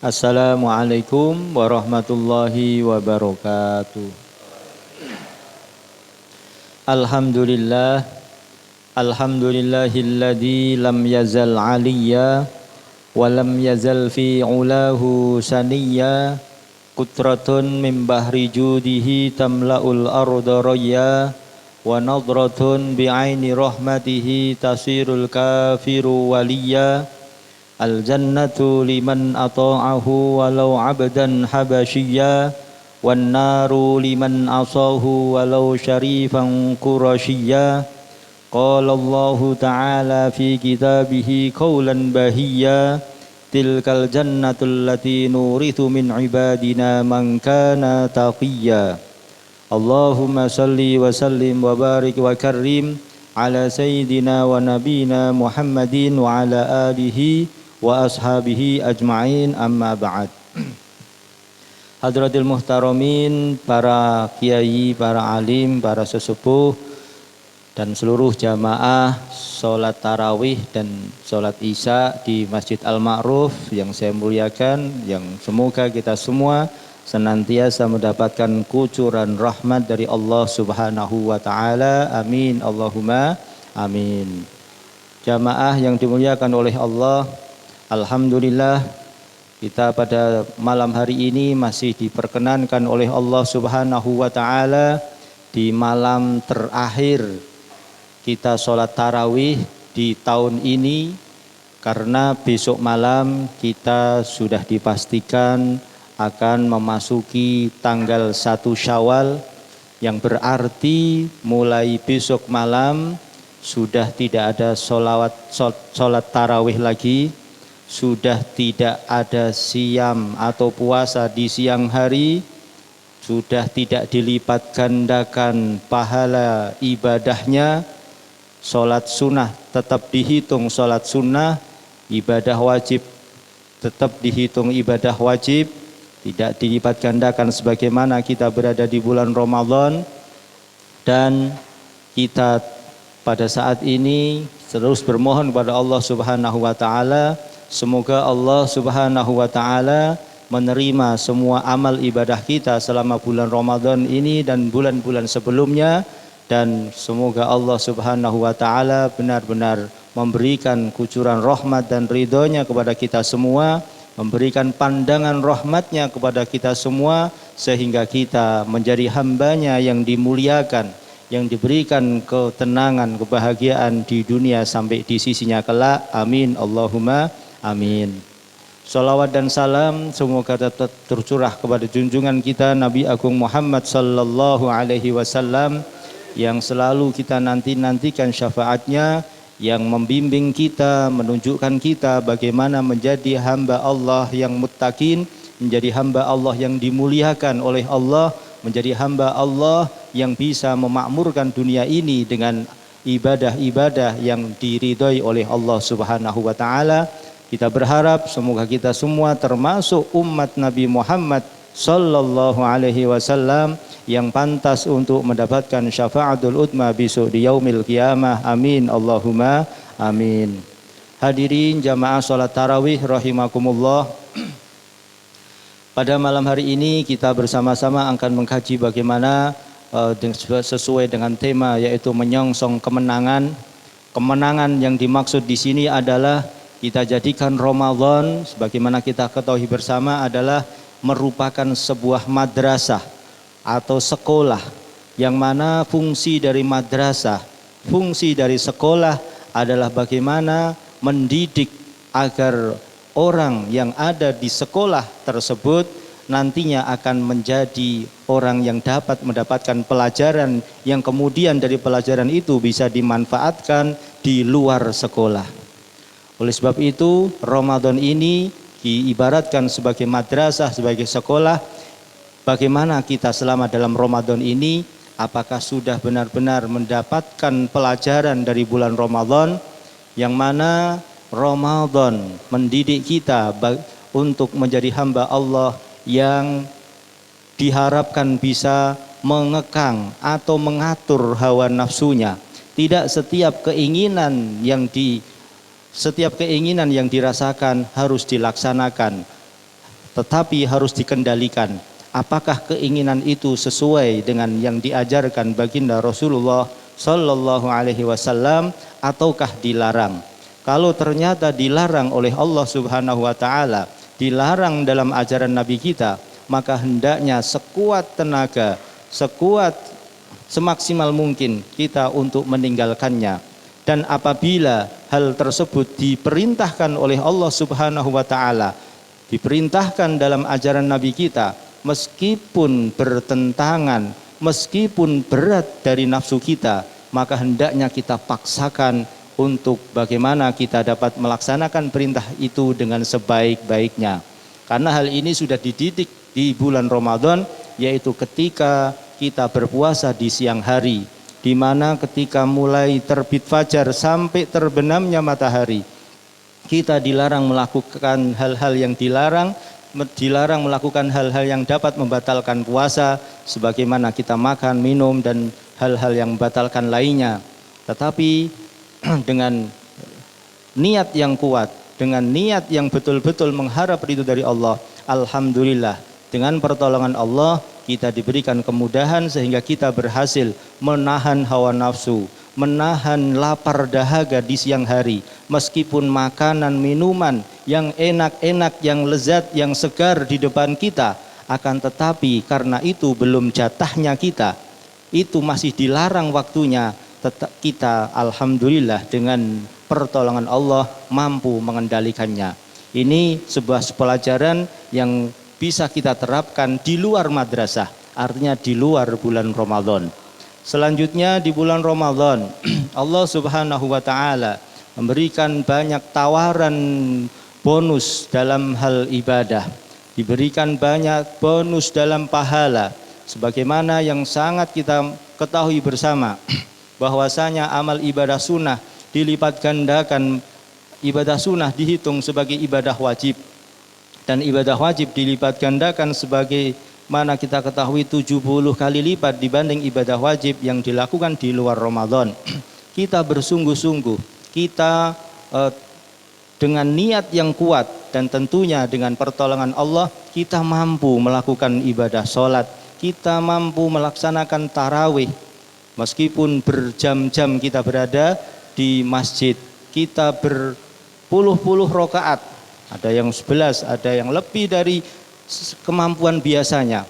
Assalamualaikum warahmatullahi wabarakatuh. Alhamdulillah, alhamdulillahilladzi lam yazal aliyya wa lam yazal fi ulahu saniyya, qutratun min bahri judihi tamla'ul arda rayya, wa nadratun bi'aini rahmatihi tasirul kafiru waliyya. Al-jannatu liman ata'ahu walau abdan habasyiya, wan naru liman asahu walau syarifan qurasyiya. Qala Allahu ta'ala fi kitabihi qawlan bahiyya, tilkal jannatul lati nurithu min ibadina man kana taqiyya. Allahumma salli wa sallim wa barik wa karrim ala sayyidina wa nabina Muhammadin wa ala alihi wa ashabihi ajma'in, amma ba'd. Hadratil muhtaramin, para kiai, para alim, para sesepuh dan seluruh jamaah sholat tarawih dan sholat isya di Masjid Al-Ma'ruf yang saya muliakan, yang semoga kita semua senantiasa mendapatkan kucuran rahmat dari Allah Subhanahu wa taala. Amin Allahumma amin. Jamaah yang dimuliakan oleh Allah, alhamdulillah kita pada malam hari ini masih diperkenankan oleh Allah Subhanahu wa taala di malam terakhir kita sholat tarawih di tahun ini, karena besok malam kita sudah dipastikan akan memasuki tanggal 1 Syawal, yang berarti mulai besok malam sudah tidak ada sholat tarawih lagi, sudah tidak ada siam atau puasa di siang hari, sudah tidak dilipat gandakan pahala ibadahnya. Sholat sunnah tetap dihitung sholat sunnah, ibadah wajib tetap dihitung ibadah wajib, tidak dilipat gandakan sebagaimana kita berada di bulan Ramadan. Dan kita pada saat ini terus bermohon kepada Allah Subhanahu wa taala, semoga Allah Subhanahu wa taala menerima semua amal ibadah kita selama bulan Ramadan ini dan bulan-bulan sebelumnya, dan semoga Allah Subhanahu wa taala benar-benar memberikan kucuran rahmat dan ridhonya kepada kita semua, memberikan pandangan rahmatnya kepada kita semua, sehingga kita menjadi hambanya yang dimuliakan, yang diberikan ketenangan, kebahagiaan di dunia sampai di sisinya kelak. Amin Allahumma amin. Salawat dan salam semoga tetap tercurah kepada junjungan kita Nabi Agung Muhammad sallallahu alaihi wasallam, yang selalu kita nantikan syafaatnya, yang membimbing kita, menunjukkan kita bagaimana menjadi hamba Allah yang muttaqin, menjadi hamba Allah yang dimuliakan oleh Allah, menjadi hamba Allah yang bisa memakmurkan dunia ini dengan ibadah-ibadah yang diridhoi oleh Allah Subhanahu wa taala. Kita berharap semoga kita semua termasuk umat Nabi Muhammad sallallahu alaihi wasallam yang pantas untuk mendapatkan syafaatul utma besok di yaumil qiyamah. Amin Allahumma amin. Hadirin jamaah salat tarawih rahimakumullah. Pada malam hari ini kita bersama-sama akan mengkaji bagaimana sesuai dengan tema, yaitu menyongsong kemenangan. Kemenangan yang dimaksud di sini adalah kita jadikan Ramadan, sebagaimana kita ketahui bersama, adalah merupakan sebuah madrasah atau sekolah, yang mana fungsi dari madrasah, fungsi dari sekolah adalah bagaimana mendidik agar orang yang ada di sekolah tersebut nantinya akan menjadi orang yang dapat mendapatkan pelajaran yang kemudian dari pelajaran itu bisa dimanfaatkan di luar sekolah. Oleh sebab itu Ramadan ini diibaratkan sebagai madrasah, sebagai sekolah. Bagaimana kita selama dalam Ramadan ini, apakah sudah benar-benar mendapatkan pelajaran dari bulan Ramadan, yang mana Ramadan mendidik kita untuk menjadi hamba Allah yang diharapkan bisa mengekang atau mengatur hawa nafsunya. Tidak setiap keinginan yang dirasakan harus dilaksanakan. tetapi harus dikendalikan. Apakah keinginan itu sesuai dengan yang diajarkan baginda Rasulullah Sallallahu Alaihi Wasallam ataukah dilarang? Kalau ternyata dilarang oleh Allah Subhanahu Wa Taala, dilarang dalam ajaran Nabi kita, maka hendaknya sekuat tenaga, semaksimal mungkin kita untuk meninggalkannya. Dan apabila hal tersebut diperintahkan oleh Allah Subhanahu Wa Taala, diperintahkan dalam ajaran Nabi kita, meskipun bertentangan, meskipun berat dari nafsu kita, maka hendaknya kita paksakan untuk bagaimana kita dapat melaksanakan perintah itu dengan sebaik-baiknya. Karena hal ini sudah dididik di bulan Ramadan, yaitu ketika kita berpuasa di siang hari, di mana ketika mulai terbit fajar sampai terbenamnya matahari, kita dilarang melakukan hal-hal yang dilarang melakukan hal-hal yang dapat membatalkan puasa, sebagaimana kita makan, minum, dan hal-hal yang membatalkan lainnya. Tetapi dengan niat yang kuat, dengan niat yang betul-betul mengharap ridho dari Allah, alhamdulillah, dengan pertolongan Allah kita diberikan kemudahan sehingga kita berhasil menahan hawa nafsu, menahan lapar dahaga di siang hari. Meskipun makanan minuman yang enak-enak, yang lezat, yang segar di depan kita, akan tetapi karena itu belum jatahnya kita, itu masih dilarang waktunya, kita alhamdulillah dengan pertolongan Allah mampu mengendalikannya. Ini sebuah pelajaran yang bisa kita terapkan di luar madrasah, artinya di luar bulan Ramadan. Selanjutnya di bulan Ramadan Allah Subhanahu wa taala memberikan banyak tawaran bonus dalam hal ibadah, diberikan banyak bonus dalam pahala, sebagaimana yang sangat kita ketahui bersama bahwasanya amal ibadah sunnah dilipat gandakan, ibadah sunnah dihitung sebagai ibadah wajib, dan ibadah wajib dilipat gandakan sebagai mana kita ketahui 70 kali lipat dibanding ibadah wajib yang dilakukan di luar Ramadan. Kita bersungguh-sungguh, kita dengan niat yang kuat dan tentunya dengan pertolongan Allah kita mampu melakukan ibadah sholat, kita mampu melaksanakan tarawih. Meskipun berjam-jam kita berada di masjid, kita berpuluh-puluh rakaat, ada yang 11, ada yang lebih dari kemampuan biasanya.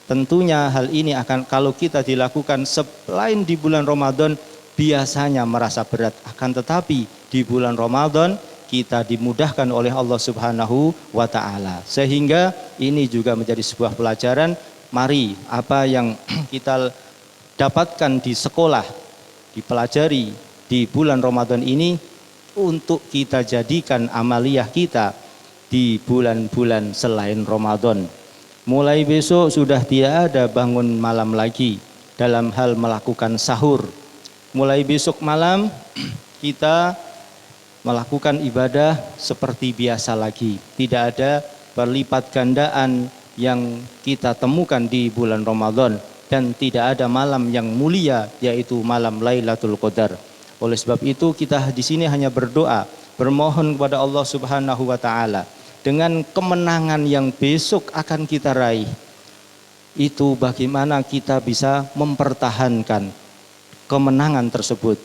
Tentunya hal ini akan, kalau kita dilakukan selain di bulan Ramadan, biasanya merasa berat. Akan tetapi di bulan Ramadan kita dimudahkan oleh Allah Subhanahu wa taala. Sehingga ini juga menjadi sebuah pelajaran. Mari apa yang kita dapatkan di sekolah, dipelajari di bulan Ramadan ini untuk kita jadikan amaliyah kita di bulan-bulan selain Ramadan. Mulai besok sudah tidak ada bangun malam lagi dalam hal melakukan sahur. Mulai besok malam kita melakukan ibadah seperti biasa lagi. Tidak ada berlipat gandaan yang kita temukan di bulan Ramadan, dan tidak ada malam yang mulia yaitu malam Lailatul Qadar. Oleh sebab itu kita di sini hanya berdoa, bermohon kepada Allah Subhanahu wa taala dengan kemenangan yang besok akan kita raih. Itu bagaimana kita bisa mempertahankan kemenangan tersebut.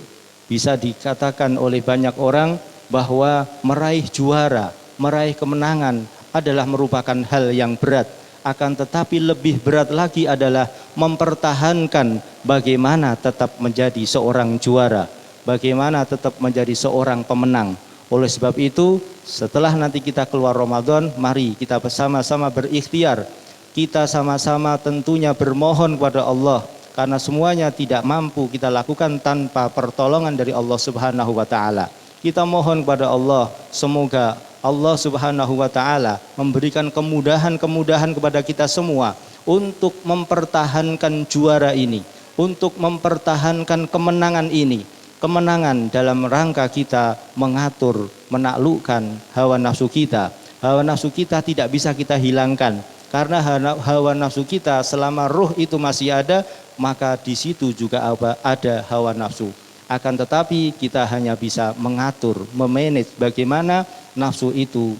Bisa dikatakan oleh banyak orang bahwa meraih juara, meraih kemenangan adalah merupakan hal yang berat. Akan tetapi lebih berat lagi adalah mempertahankan bagaimana tetap menjadi seorang juara, bagaimana tetap menjadi seorang pemenang. Oleh sebab itu, setelah nanti kita keluar Ramadan, mari kita bersama-sama berikhtiar. Kita sama-sama tentunya bermohon kepada Allah, karena semuanya tidak mampu kita lakukan tanpa pertolongan dari Allah Subhanahu wa taala. Kita mohon kepada Allah, semoga Allah Subhanahu wa taala memberikan kemudahan-kemudahan kepada kita semua untuk mempertahankan juara ini, untuk mempertahankan kemenangan ini. Kemenangan dalam rangka kita mengatur, menaklukkan hawa nafsu kita. Hawa nafsu kita tidak bisa kita hilangkan, karena hawa nafsu kita selama ruh itu masih ada, maka di situ juga ada hawa nafsu. Akan tetapi kita hanya bisa mengatur, memanage bagaimana nafsu itu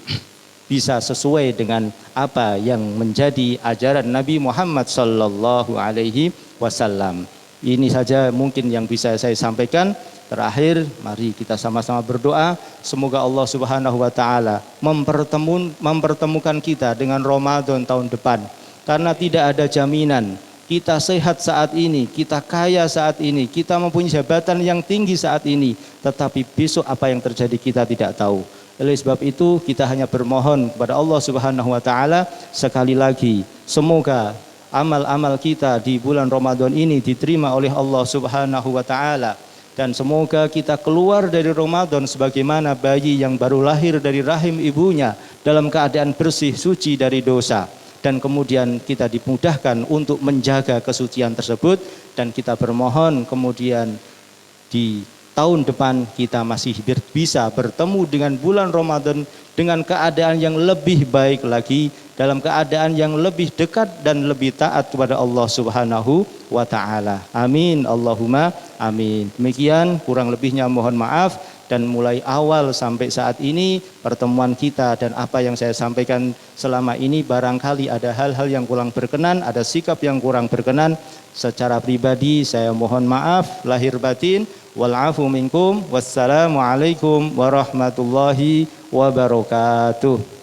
bisa sesuai dengan apa yang menjadi ajaran Nabi Muhammad sallallahu alaihi wasallam. Ini saja mungkin yang bisa saya sampaikan. Terakhir, mari kita sama-sama berdoa semoga Allah Subhanahu wa taala mempertemukan kita dengan Ramadan tahun depan. Karena tidak ada jaminan kita sehat saat ini, kita kaya saat ini, kita mempunyai jabatan yang tinggi saat ini, tetapi besok apa yang terjadi kita tidak tahu. Oleh sebab itu kita hanya bermohon kepada Allah Subhanahu wa taala sekali lagi, semoga amal-amal kita di bulan Ramadan ini diterima oleh Allah Subhanahu wa taala, dan semoga kita keluar dari Ramadan sebagaimana bayi yang baru lahir dari rahim ibunya dalam keadaan bersih suci dari dosa, dan kemudian kita dimudahkan untuk menjaga kesucian tersebut, dan kita bermohon kemudian di tahun depan kita masih bisa bertemu dengan bulan Ramadan dengan keadaan yang lebih baik lagi, dalam keadaan yang lebih dekat dan lebih taat kepada Allah Subhanahu wa taala. Amin Allahumma amin. Demikian kurang lebihnya mohon maaf, dan mulai awal sampai saat ini pertemuan kita dan apa yang saya sampaikan selama ini barangkali ada hal-hal yang kurang berkenan, ada sikap yang kurang berkenan. Secara pribadi saya mohon maaf lahir batin. Wal-afu minkum. Wassalamualaikum warahmatullahi wabarakatuh.